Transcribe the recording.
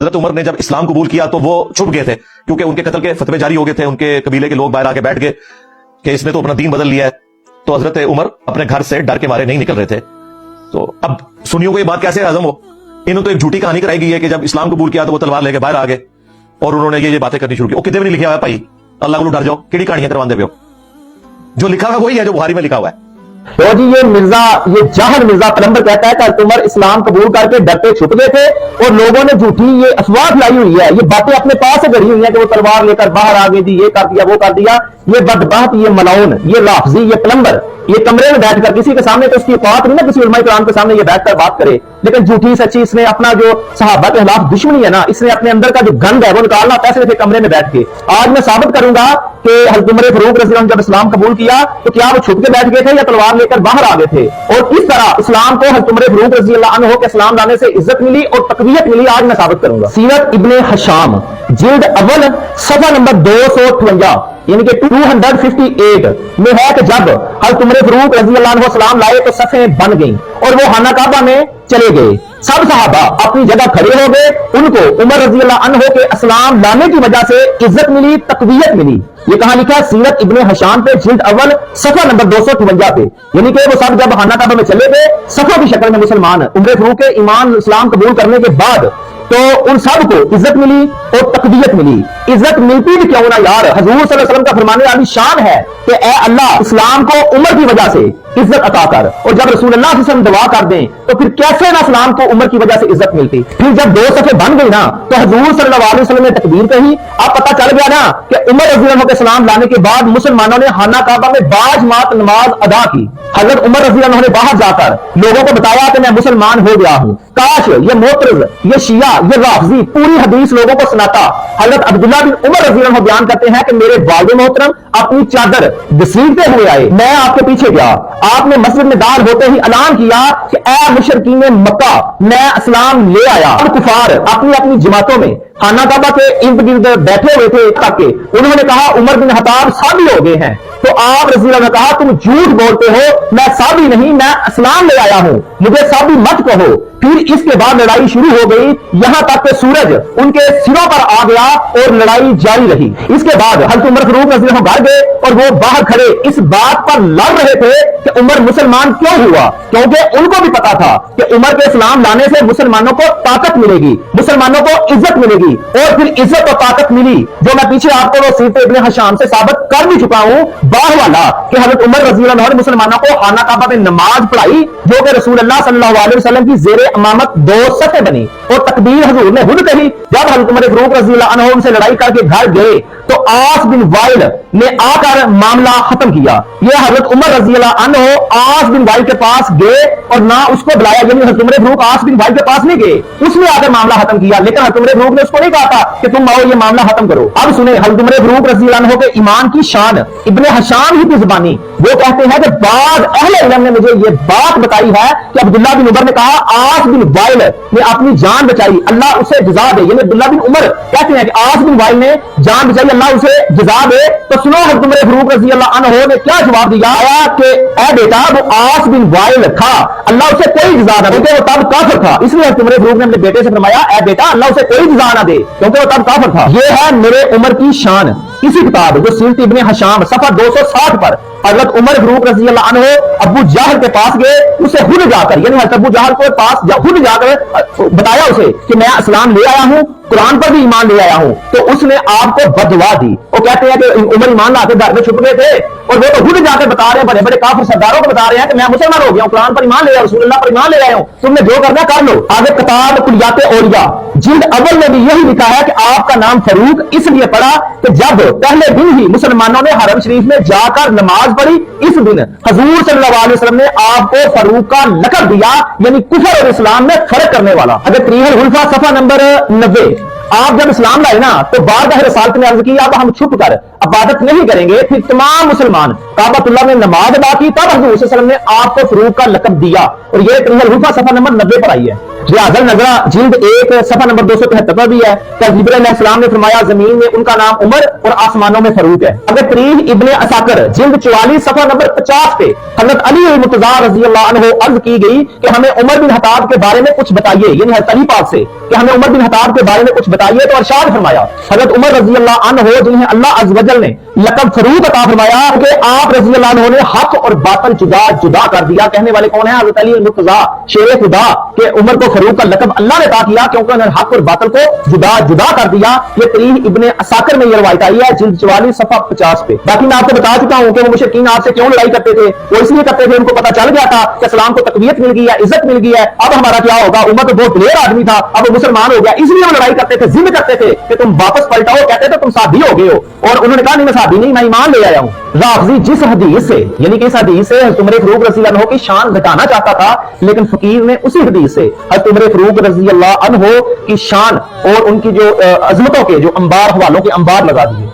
हजरत उमर ने जब इस्लाम कबूल किया तो वो छुप गए थे, क्योंकि उनके कत्ल के फतवे जारी हो गए थे। उनके कबीले के लोग बाहर आके बैठ गए कि इसने तो अपना दीन बदल लिया है। तो हजरत उमर अपने घर से डर के मारे नहीं निकल रहे थे। तो अब सुनियों को ये बात कैसे हजम हो? इन्होंने तो एक झूठी कहानी कराई गई है कि जब इस्लाम कबूल किया तो वो तलवार लेके बाहर आ गए और उन्होंने ये बातें करनी शुरू की। वो कितने भी नहीं लिखा हुआ है भाई, अल्लाह को डर जाओ, केड़ी कहानियां करवाते पे हो? जो लिखा हुआ है वही है जो बुखारी में लिखा हुआ है। तो जी ये मिर्जा, ये जाहिर मिर्जा पलंबर कहता है कि हज़रत उमर इस्लाम कबूल करके डरते छुप गए थे और लोगों ने झूठी ये अफवाह फैलाई हुई है, ये बातें अपने पास से गढ़ी हुई है कि वो तलवार लेकर बाहर आ गई थी, ये कर दिया वो कर दिया। ये बदबख्त, ये मलाउन, ये लाफजी, ये पलंबर, ये कमरे में बैठकर किसी के सामने तो उसकी औकात नहीं ना किसी उलमा इकराम के सामने ये बैठकर बात करे, लेकिन झूठी सच्ची इसने अपना जो सहाबा के खिलाफ दुश्मनी है ना, इसने अपने अंदर का जो गंद है वो निकालना फैसले थे कमरे में बैठ के। आज मैं साबित करूंगा कि हज़रत उमर फारूक रज़ी अल्लाह अन्हु जब इस्लाम कबूल किया तो क्या वो छुप के बैठ गए थे या तलवार लेकर बाहर आ गए थे, और इस तरह इस्लाम को हज़रत उमर फारूक रज़ी अल्लाह अन्हु के इस्लाम लाने से इज्जत मिली और तकवीयत मिली। आज मैं साबित करूंगा। सीरत इब्ने हशाम जिल्द अव्वल सफा नंबर 258 यानी कि 258 में है कि जब हज़रत उमर फारूक रज़ी अल्लाह अन्हु इस्लाम लाए तो सफ़ें बन गईं और वो खाना काबा में चले गए। सब सहाबा अपनी जगह खड़े हो गए, उनको उमर रज़ी अल्लाह अन्हु के इस्लाम लाने की वजह से इज्जत मिली, तकवीयत मिली। ये कहां लिखा है? सीरत इब्ने हशाम पे जिल्द अव्वल सफा नंबर 258 पे, यानी कि वो सब जब खाना काबा में चले गए सफा की शक्ल में मुसलमान उमर फारूक के ईमान इस्लाम कबूल करने के बाद तो उन सब को इज्जत मिली और तकवीयत मिली। इज्जत मिलती भी क्यों ना यार, हजूर सल्लल्लाहु अलैहि वसल्लम का फरमाने वाली शान है कि ए अल्लाह इस्लाम को उमर की वजह से इज्जत अता कर, और जब रसूलुल्लाह सल्लल्लाहु अलैहि वसल्लम दुआ कर दें तो फिर कैसे ना इस्लाम को उमर की वजह से इज्जत मिलती। फिर जब दो सफ़े बन गई ना तो हजूर सल्लल्लाहु अलैहि वसल्लम ने तकबीर कही। अब पता चल गया ना कि उमर रज़ी अल्लाह अन्हु के इस्लाम लाने के बाद मुसलमानों ने खाना काबा में बाजमात नमाज अदा की। हजरत उमर रज़ी अल्लाह अन्हु ने बाहर जाकर लोगों को बताया कि मैं मुसलमान हो गया हूं। काश ये मोतरज, ये शिया, ये राफजी पूरी हदीस लोगों को सुनाता। हजरत अब्दुल्लाह बिन उमर रज़ी अल्लाह अन्हु बयान करते हैं कि मेरे वालिद मोहतरम अपनी चादर घसीटते हुए आए, मैं आपके पीछे गया, आपने मस्जिद में दाखिल होते ही ऐलान किया कि ऐ मुशरिकीन मक्का, मैं इस्लाम ले आया। अब कुफार अपनी अपनी जमातों में खाना काबा के इर्द गिर्द बैठे हुए थे ताकि उन्होंने कहा उमर बिन खत्ताब साबी हो गए हैं। तो आप रज़ी अल्लाह ने कहा तुम झूठ बोलते हो, मैं साबी नहीं, मैं इस्लाम ले आया हूं, मुझे साबी मत कहो। फिर इसके बाद लड़ाई शुरू हो गई, यहां तक कि सूरज उनके सिरों पर आ गया और लड़ाई जारी रही। इसके बाद हज़रत उमर फारूक रज़ी अल्लाह घर गए और वो बाहर खड़े इस बात पर लड़ रहे थे कि उमर मुसलमान क्यों हुआ, क्योंकि उनको भी पता था कि उमर के इस्लाम लाने से मुसलमानों को ताकत मिलेगी, मुसलमानों को इज्जत मिलेगी, और फिर इज्जत और ताकत मिली जो मैं पीछे आपको वो सीरत इब्ने हशाम से साबित कर भी चुका हूं बाहवाला कि हज़रत उमर रज़ी अल्लाह अन्हु ने मुसलमानों को खाना काबा में नमाज पढ़ाई जो कि रसूलुल्लाह सल्लल्लाहु अलैहि वसल्लम की ज़ेरे इमामत 2 सफ़े बनी और तकबीर हुजूर ने खुद कही। जब हज़रत उमर फारूक रज़ी अल्लाह अन्हु उनसे लड़ाई करके घर गए तो आस बिन वाइल ने आकर मामला खत्म किया। यह हज़रत उमर रज़ी अल्लाह अन्हु आस बिन वाइल के पास गए और ना उसको बुलाया, यानी हज़रत उमर फारूक आस बिन वाइल के पास नहीं गए, उसने आकर मामला खत्म किया, लेकिन हज़रत उमर फारूक ने उसको नहीं कहा था कि तुम आओ ये मामला खत्म करो। अब सुने हज़रत उमर फारूक रज़ी अल्लाह अन्हु के ईमान की शान इब्ने हशाम ही की ज़ुबानी वो कहते हैं कि बाद अहले इल्म ने मुझे ये बात बताई है कि अब्दुल्लाह बिन उमर ने कहा आस बिन वाइल ने अपनी जान बचाई, अल्लाह उसे जज़ा दे। यानी अब्दुल्लाह बिन उमर कहते हैं कि आस बिन वाइल ने जान बचाई, अल्लाह उसे जज़ा दे। तो सुनो हज़रत उमर फारूक रज़ी अल्लाह अन्हु ने क्या जवाब दिया कि ऐ बेटा वो आस बिन वाइल था, अल्लाह उसे कोई जज़ा ना दे क्योंकि वो तब काफिर था। इसलिए हज़रत उमर फारूक ने अपने बेटे से फरमाया ऐ बेटा अल्लाह उसे कोई जज़ा ना दे क्योंकि वो तब काफिर था। ये है मेरे उमर की शान। इसी किताब जो सीरत इब्ने हशाम सफा 260 पर हज़रत उमर फारूक रज़ी अल्लाह अन्हु अबू जहल के पास गए, उसे खुद जाकर यानी हज़रत अबू जहल के पास खुद जाकर बताया उसे कि मैं इस्लाम ले आया हूं, कुरान पर भी ईमान ले आया हूं। तो उसने आपको बददुआ दी। वो कहते हैं कि उमर ईमान लाके घर में छुप गए थे और वो तो खुद जाकर बता रहे हैं, बड़े बड़े काफिर सरदारों को बता रहे हैं कि मैं मुसलमान हो गया हूं, कुरान पर ईमान ले आया, रसूलुल्लाह पर ईमान ले आया हूं, तुमने जो करना कर लो। आगे किताब कुलियात औलिया जिल्द अव्वल में भी यही लिखा है कि आपका नाम फारूक इसलिए पड़ा कि जब पहले दिन ही मुसलमानों ने हरम शरीफ में जाकर नमाज पढ़ी, इस दिन हजूर सल्लल्लाहु अलैहि वसल्लम ने आपको फारूक का लक़ब दिया, यानी कुफर और इस्लाम में फर्क करने वाला। अगर तरीहुल हुल्फा सफा नंबर 90 आप जब इस्लाम लाए ना तो बारगाह रिसालत में अर्ज की अब हम छुप कर इबादत नहीं करेंगे। फिर तमाम मुसलमान काबतुल्लाह में नमाज अदा की, तब हजूर सल्लल्लाहु अलैहि वसल्लम ने आपको फारूक का लक़ब दिया और यह तरीहुल हुल्फा सफा नंबर 90 पर आई है। ये अज़ल नजरा जिल्द 1 सफा नंबर 273 पर भी है कि जिब्रील अलैहिस्सलाम ने फरमाया जमीन में उनका नाम उमर और आसमानों में फरूक है। अगर तरीह इब्ने असाकर जिल्द 44 सफा नंबर 50 पे हजरत अली मुर्तजा रज़ी अल्लाह अन्हु अर्ज की गई कि हमें उमर बिन खत्ताब के बारे में कुछ बताइए, यानी हज़रत अली पाक से कि हमें उमर बिन खत्ताब के बारे में कुछ बताइए, तो अरशाद फरमाया हजरत उमर रज़ी अल्लाह अन्हु जिन्हें अल्लाह अज़्ज़ वजल ने लक़ब फरूक अता फरमाया कि आप रज़ी अल्लाह अन्हु ने हक और बातिल जुदा जुदा कर दिया। कहने वाले कौन है? हजरत अली मुर्तजा शेर खुदा के उमर को फरूक का लक़ब अल्लाह ने अता किया क्योंकि उन्होंने हक और बातिल को जुदा जुदा कर दिया। ये तरीह इब्ने असाकर में ये रवायत आई है जिल्द 44 सफा 50 पे। बाकी मैं आपको बता चुका हूं कि वो मुशरिकीन आपसे क्यों लड़ाई करते थे, वो इसलिए करते थे उनको पता चल गया था कि इस्लाम को तकवीयत मिल गई है, इज्जत मिल गई है, अब हमारा क्या होगा। उमर तो बहुत दिलेर आदमी था, अब वो मुसलमान हो गया, इसलिए वो लड़ाई करते थे, जिद करते थे कि तुम वापस पलटाओ, कहते थे तुम साथी हो गए हो, और उन्होंने कहा नहीं मैं साथी नहीं, मैं ईमान ले आया हूं। राफ़ज़ी जिस हदीस से यानी कि इस हदीस से हज़रत उमर फ़ारूक रज़ी अल्लाह अन्हु की शान घटाना चाहता था, लेकिन फकीर ने उसी हदीस से हज़रत उमर फ़ारूक रज़ी अल्लाह अन्हु की शान और उनकी जो अज़मतों के जो अंबार हवालों के अंबार लगा दिए।